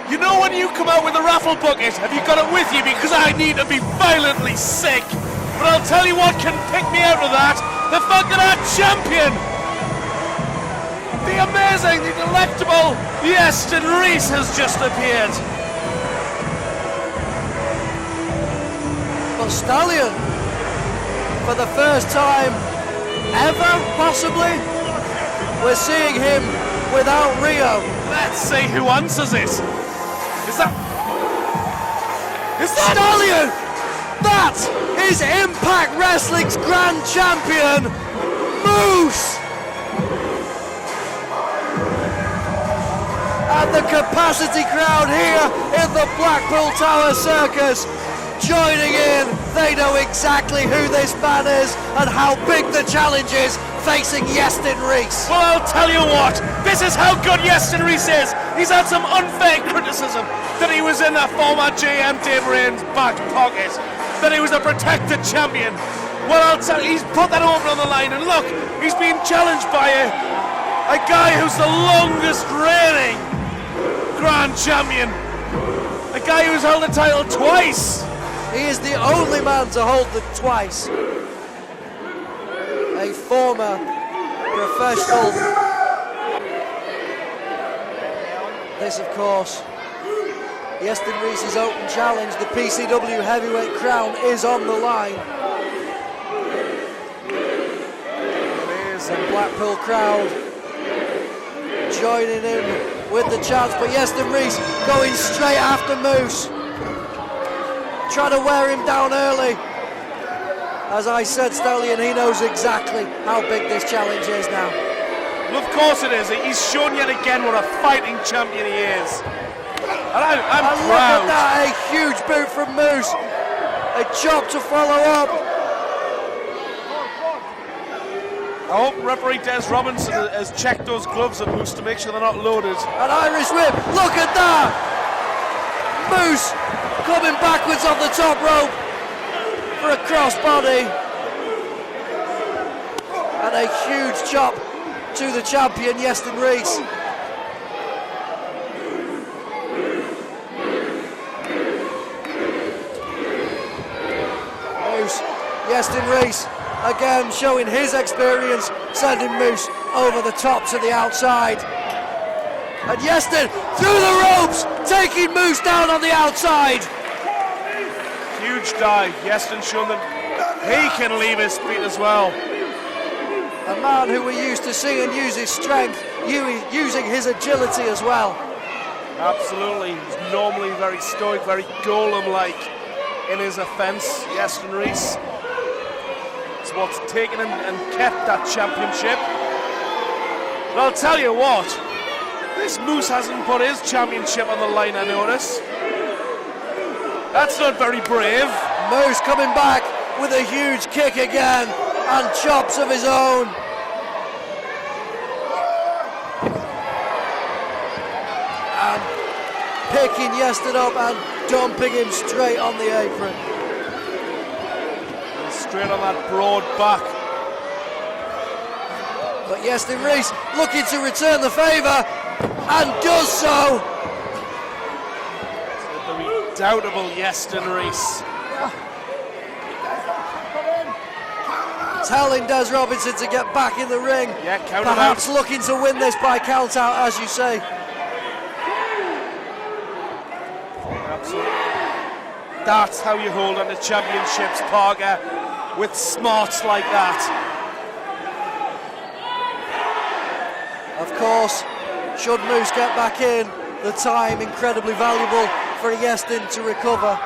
You know when you come out with a raffle bucket, have you got it with you? Because I need to be violently sick. But I'll tell you what can pick me out of that. The fact that our champion, the amazing, the delectable Iestyn Rees has just appeared. But Stallion, for the first time ever, possibly, we're seeing him without Rio. Let's see who answers it. Is that Stallion? That is Impact Wrestling's Grand Champion, Moose! And the capacity crowd here in the Blackpool Tower Circus joining in. They know exactly who this man is and how big the challenge is facing Iestyn Rees. Well, I'll tell you what, this is how good Iestyn Rees is. He's had some unfair criticism that he was in the former GM Dave Rain's back pocket, that he was a protected champion. Well, I'll tell you, he's put that over on the line, and look, he's being challenged by a guy who's the longest reigning Grand Champion, a guy who's held the title twice. He is the only man to hold it twice. A former professional. This, of course, Iestyn Rees' open challenge. The PCW heavyweight crown is on the line. It is a Blackpool crowd joining in with the chants, but Iestyn Rees going straight after Moose, trying to wear him down early. As I said, Stallion, he knows exactly how big this challenge is now. Well, of course it is. He's shown yet again what a fighting champion he is. And I'm proud. Look at that, a huge boot from Moose. A chop to follow up. I hope referee Des Robinson has checked those gloves of Moose to make sure they're not loaded. An Irish whip, look at that! Moose coming backwards off the top rope for a crossbody. And a huge chop to the champion, Iestyn Rees. Moose, Iestyn Rees, again showing his experience, sending Moose over the top to the outside. And Iestyn through the ropes, taking Moose down on the outside. Huge dive. Iestyn showing that he can leave his feet as well. A man who we're used to seeing use his strength, using his agility as well. Absolutely. He's normally very stoic, very golem-like in his offence, Iestyn Rees. It's what's taken him and kept that championship. But I'll tell you what, this Moose hasn't put his championship on the line, I notice. That's not very brave. Moose coming back with a huge kick again and chops of his own. And picking Iestyn up and dumping him straight on the apron. And straight on that broad back. But Iestyn Rees looking to return the favour and does so. The redoubtable Iestyn Rees. Telling Des Robinson to get back in the ring. Yeah, count perhaps him out. Looking to win this by count out, as you say. Absolutely. That's how you hold on to championships, Parker, with smarts like that. Of course, should Moose get back in, the time incredibly valuable for Iestyn to recover.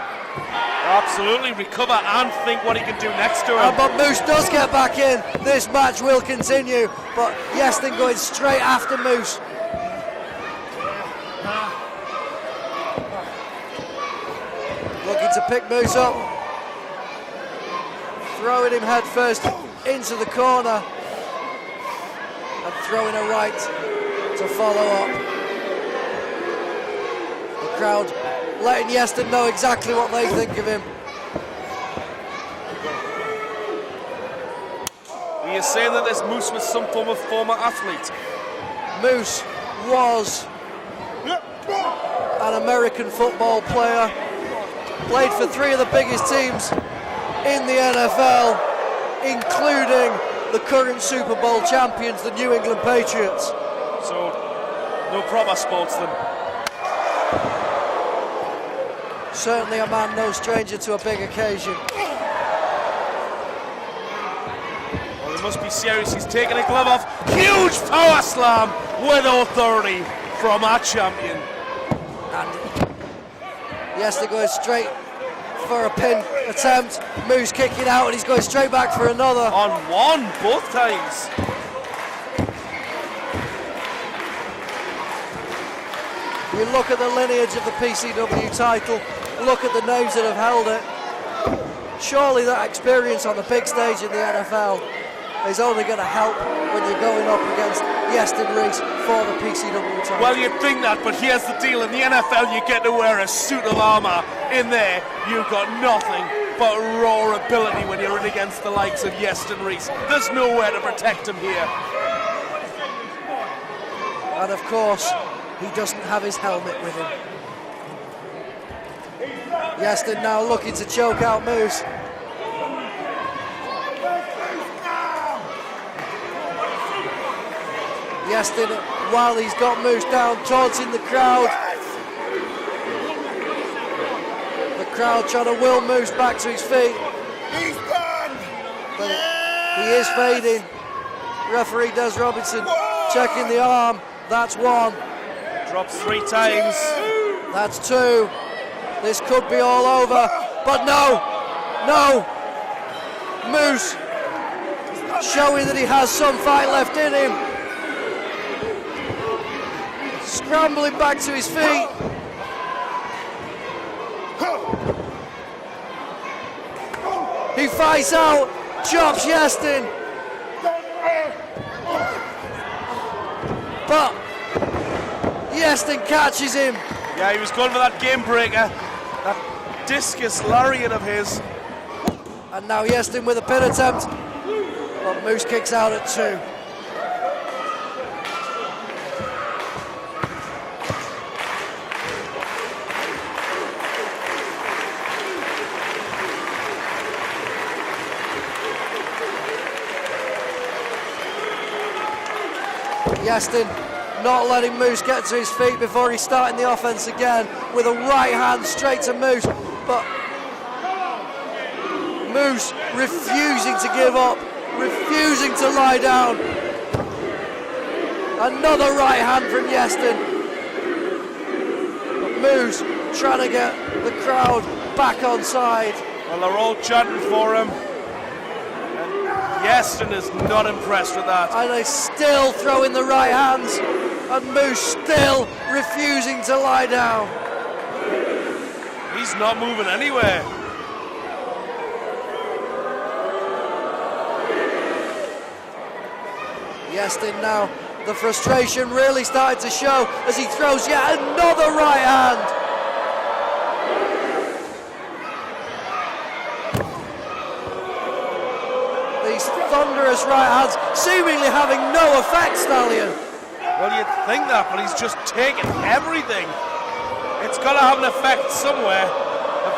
Absolutely, recover and think what he can do next to him. But Moose does get back in. This match will continue, but Iestyn going straight after Moose. Looking to pick Moose up. Throwing him head first into the corner. And throwing a right to follow up. The crowd letting Iestyn know exactly what they think of him. Are you saying that this Moose was some form of former athlete? Moose was an American football player, played for 3 of the biggest teams in the NFL, including the current Super Bowl champions, the New England Patriots. So, no proper sportsman. Certainly a man no stranger to a big occasion. Well, he must be serious. He's taking a glove off. Huge power slam with authority from our champion. And Iestyn going straight for a pin attempt. Moose kicking out, and he's going straight back for another. On one, both times. You look at the lineage of the PCW title, look at the names that have held it. Surely that experience on the big stage in the NFL is only going to help when you're going up against Iestyn Rees for the PCW title. Well, you'd think that, but here's the deal. In the NFL, you get to wear a suit of armour. In there, you've got nothing but raw ability when you're in against the likes of Iestyn Rees. There's nowhere to protect him here. And of course, he doesn't have his helmet with him. Iestyn now looking to choke out Moose. Iestyn, while he's got Moose down, taunting the crowd. The crowd trying to will Moose back to his feet. He's done! But he is fading. Referee Des Robinson checking the arm. That's 1. Drops 3 times. That's 2. This could be all over. But no! No! Moose showing that he has some fight left in him. Scrambling back to his feet. He fights out, chops Iestyn. But Iestyn catches him. Yeah, he was going for that game breaker. That discus lariat of his. And now Iestyn with a pin attempt. But Moose kicks out at 2. Iestyn not letting Moose get to his feet before he's starting the offense again with a right hand straight to Moose, but Moose refusing to give up, refusing to lie down. Another right hand from Iestyn, but Moose trying to get the crowd back on side. Well, they're all chanting for him. Iestyn is not impressed with that. And they still throwing the right hands, and Moose still refusing to lie down. He's not moving anywhere. Iestyn now, the frustration really started to show as he throws yet another right hand. These thunderous right hands seemingly having no effect, Stallion. Well, you'd think that, but he's just taking everything. It's got to have an effect somewhere.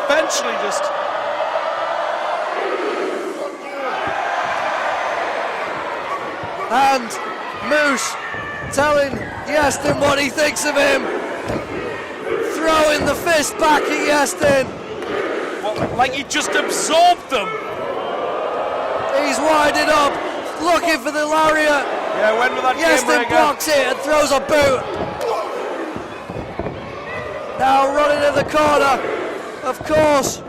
Eventually just... And Moose telling Iestyn what he thinks of him. Throwing the fist back at Iestyn. Well, like he just absorbed them. He's winding up, looking for the lariat. Yeah, went with that game Iestyn breaker. blocks it and throws a boot. Now running in the corner, of course.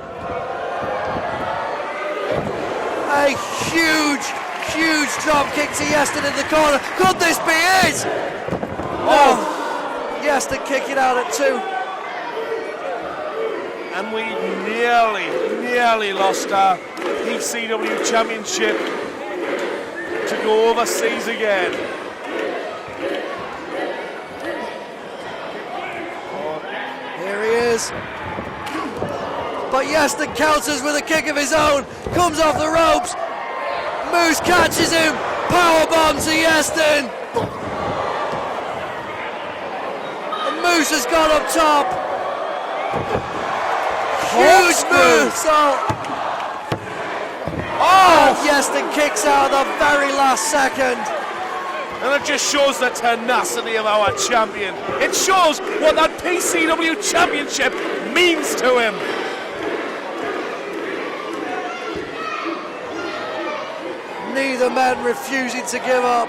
A huge drop kick to Iestyn in the corner. Could this be it? Oh, Iestyn kicking out at 2. And we nearly lost our PCW Championship to go overseas again. Here he is. But Iestyn counters with a kick of his own. Comes off the ropes. Moose catches him. Powerbomb to Iestyn. And Moose has gone up top. Huge moonsault. Oh! And Iestyn kicks out at the very last second. And it just shows the tenacity of our champion. It shows what that PCW Championship means to him. Neither man refusing to give up,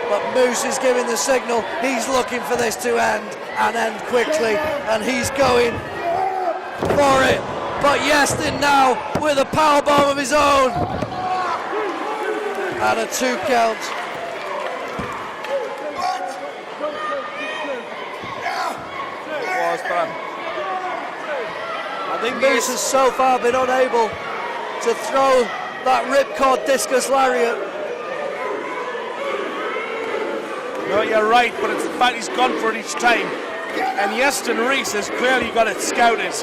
but Moose is giving the signal. He's looking for this to end, and end quickly, and he's going for it. But Iestyn now with a powerbomb of his own. And a 2 count. I think Moose has so far been unable to throw that ripcord discus lariat. No, you're right, but it's the fact he's gone for it each time. And Iestyn Rees has clearly got it scouted.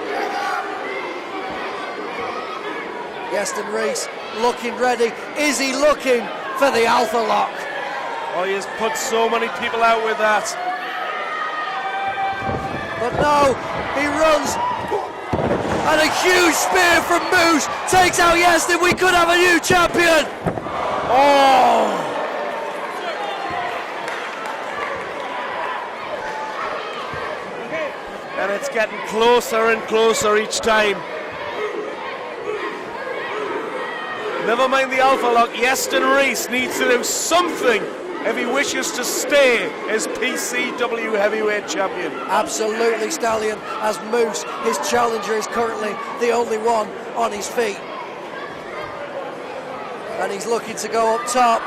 Iestyn Rees looking ready. Is he looking for the alpha lock? Oh, he has put so many people out with that. But no, he runs. And a huge spear from Moose takes out Iestyn. We could have a new champion. Oh! And it's getting closer and closer each time. Never mind the alpha lock, Iestyn Rees needs to do something if he wishes to stay as PCW Heavyweight Champion. Absolutely, Stallion, as Moose, his challenger, is currently the only one on his feet. And he's looking to go up top.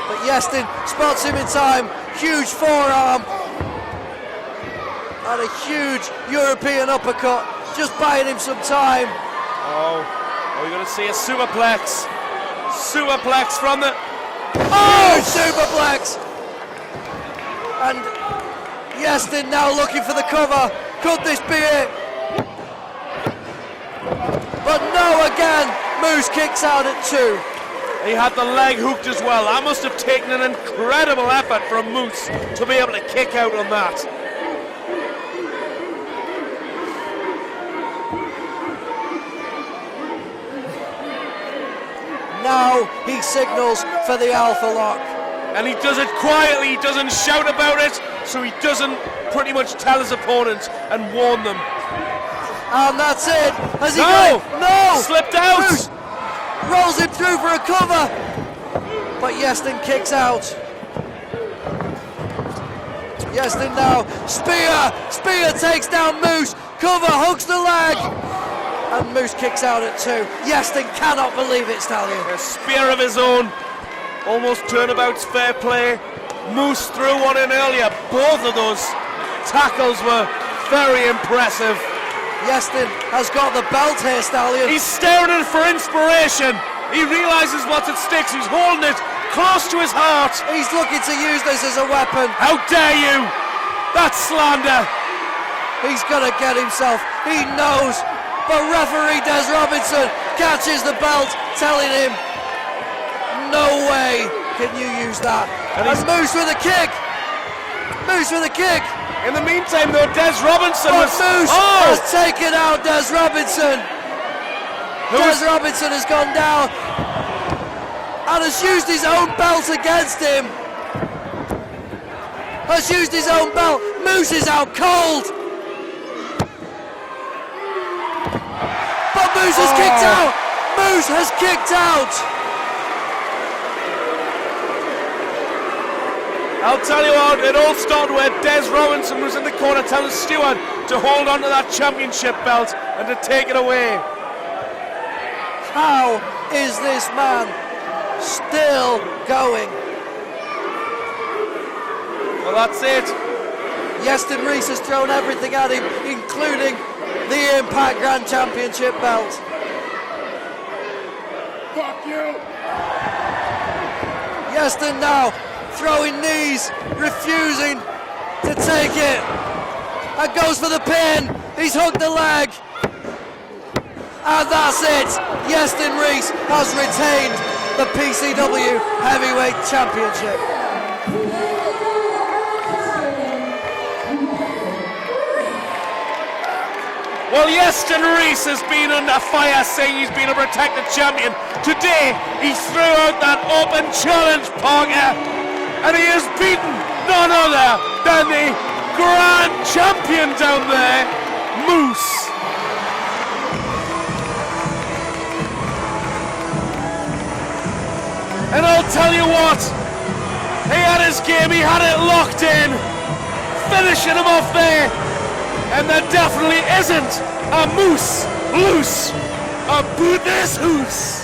But Iestyn spots him in time. Huge forearm. And a huge European uppercut, just buying him some time. Oh, we're going to see a superplex. Superplex from the... Oh, superplex! And Iestyn now looking for the cover. Could this be it? But no, again, Moose kicks out at 2. He had the leg hooked as well. That must have taken an incredible effort from Moose to be able to kick out on that. Now he signals for the alpha lock. And he does it quietly, he doesn't shout about it, so he doesn't pretty much tell his opponent and warn them. And that's it. Has he No! got it? No! Slipped out! Moose rolls him through for a cover. But Iestyn kicks out. Iestyn now. Spear! Spear takes down Moose. Cover, hooks the leg. And Moose kicks out at 2. Iestyn cannot believe it, Stallion. A spear of his own. Almost turnabout's fair play. Moose threw one in earlier. Both of those tackles were very impressive. Iestyn has got the belt here, Stallion. He's staring at it for inspiration. He realizes what's at stake. He's holding it close to his heart. He's looking to use this as a weapon. How dare you? That's slander. He's gonna get himself. He knows. But referee Des Robinson catches the belt, telling him, no way can you use that. And Moose with a kick. Moose with a kick. In the meantime, though, Des Robinson Moose has taken out Des Robinson. Des Robinson has gone down and has used his own belt against him. Has used his own belt. Moose is out cold. But Moose has kicked out. Moose has kicked out. I'll tell you what, it all started where Des Robinson was in the corner telling Stewart to hold on to that championship belt and to take it away. How is this man still going? Well, that's it. Iestyn Rees has thrown everything at him, including the Impact Grand Championship belt. Fuck you! Iestyn now throwing knees, refusing to take it. And goes for the pin. He's hooked the leg. And that's it. Iestyn Rees has retained the PCW Heavyweight Championship. Well, Iestyn Rees has been under fire saying he's been a protected champion. Today, he threw out that open challenge, Parker, and he has beaten none other than the grand champion down there, Moose. And I'll tell you what, he had his game, he had it locked in, finishing him off there. And there definitely isn't a moose loose about this hoose.